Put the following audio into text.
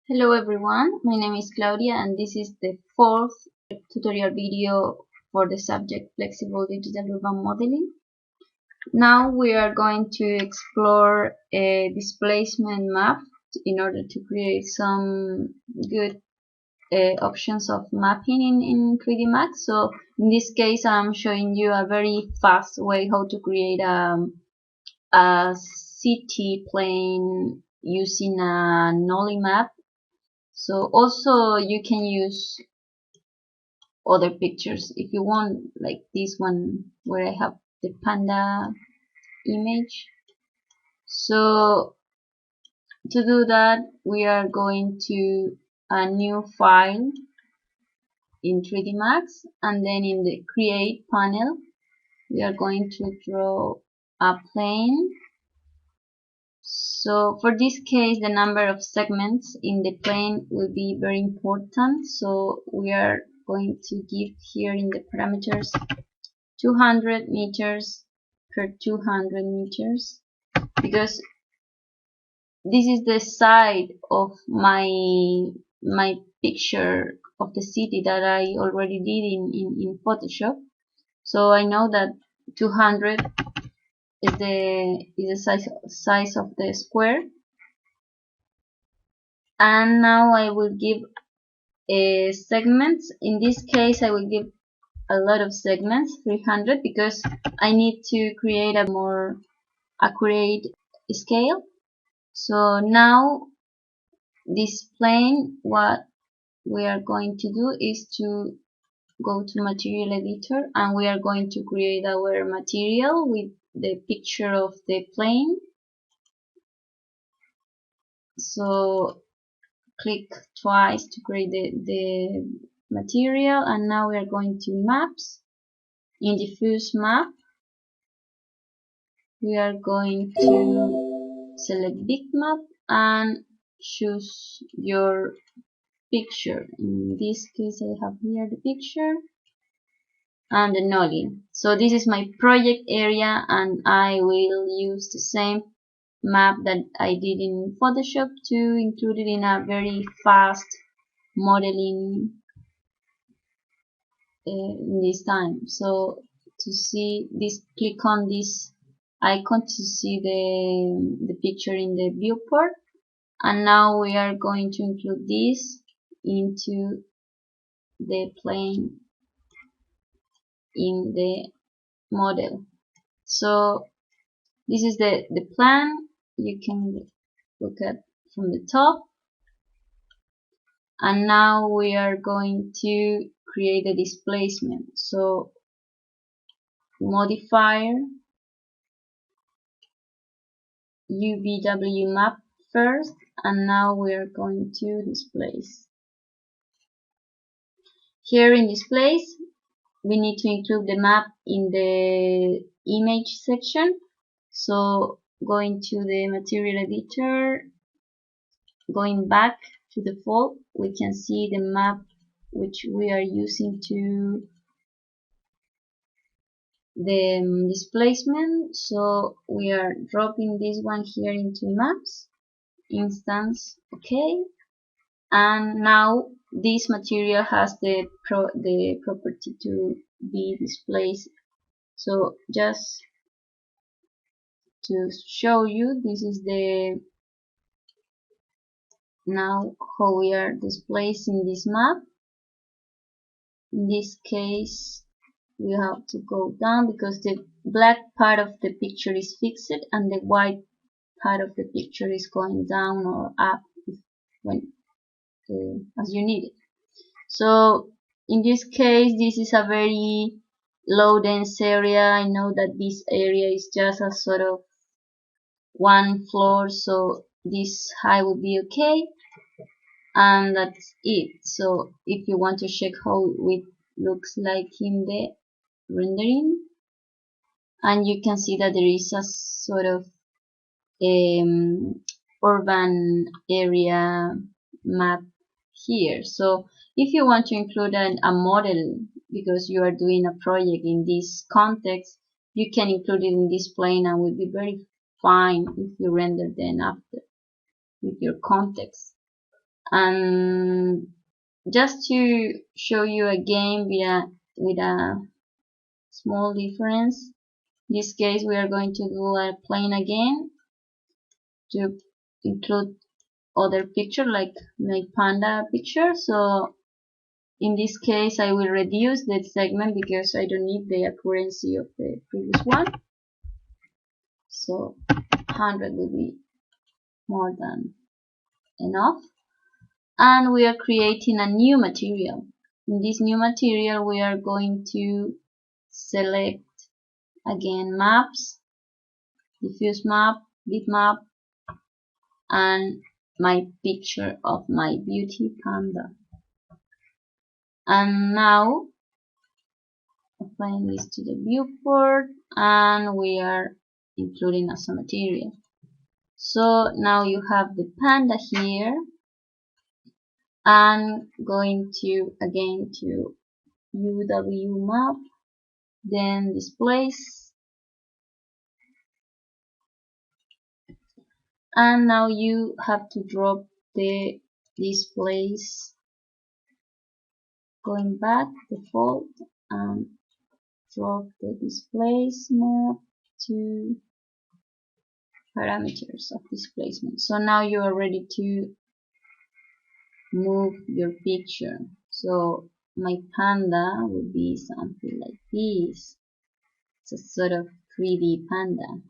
Hello everyone, my name is Claudia and this is the fourth tutorial video for the subject Flexible Digital Urban Modeling. Now we are going to explore a displacement map in order to create some good options of mapping in 3D Max. So in this case I'm showing you a very fast way how to create a city plane using a nollie map. So also you can use other pictures if you want, like this one where I have the panda image. So to do that we are going to a new file in 3D Max, and then in the create panel we are going to draw a plane. So for this case the number of segments in the plane will be very important, so we are going to give here in the parameters 200 meters per 200 meters, because this is the side of my picture of the city that I already did in Photoshop. So I know that 200 is the size of the square, and now I will give segments. In this case I will give a lot of segments, 300, because I need to create a more accurate scale. So now this plane, what we are going to do is to go to material editor, and we are going to create our material with the picture of the plane. So click twice to create the material, and now we are going to maps. In diffuse map we are going to select bitmap and choose your picture. In this case I have here the picture and the nollie. So this is my project area, and I will use the same map that I did in Photoshop to include it in a very fast modeling in this time. So to see this, click on this icon to see the picture in the viewport, and now we are going to include this into the plane in the model. So this is the plan. You can look at from the top, and now we are going to create a displacement. So modifier, UVW map first, and now we are going to displace. Here in displace we need to include the map in the image section. So going to the material editor, going back to the default, we can see the map which we are using to the displacement. So we are dropping this one here into maps instance. Okay, and now this material has the property to be displaced. So just to show you, this is the now how we are displacing this map. In this case we have to go down because the black part of the picture is fixed and the white part of the picture is going down or up when as you need it. So in this case this is a very low dense area. I know that this area is just a sort of one floor, so this height will be okay, and that's it. So if you want to check how it looks like in the rendering, and you can see that there is a sort of urban area map here. So if you want to include a model because you are doing a project in this context, you can include it in this plane and will be very fine if you render then after with your context. And just to show you again with a small difference, in this case we are going to do a plane again to include other picture like my panda picture. So in this case I will reduce the segment because I don't need the accuracy of the previous one. So 100 will be more than enough. And we are creating a new material. In this new material we are going to select again maps, diffuse map, bitmap, and my picture of my beauty panda. And now applying this to the viewport, and we are including as a material. So now you have the panda here, and going to again to UW map, then displace, and now you have to drop the displace, going back default, and drop the displacement to parameters of displacement. So now you are ready to move your picture. So my panda would be something like this. It's a sort of 3D panda.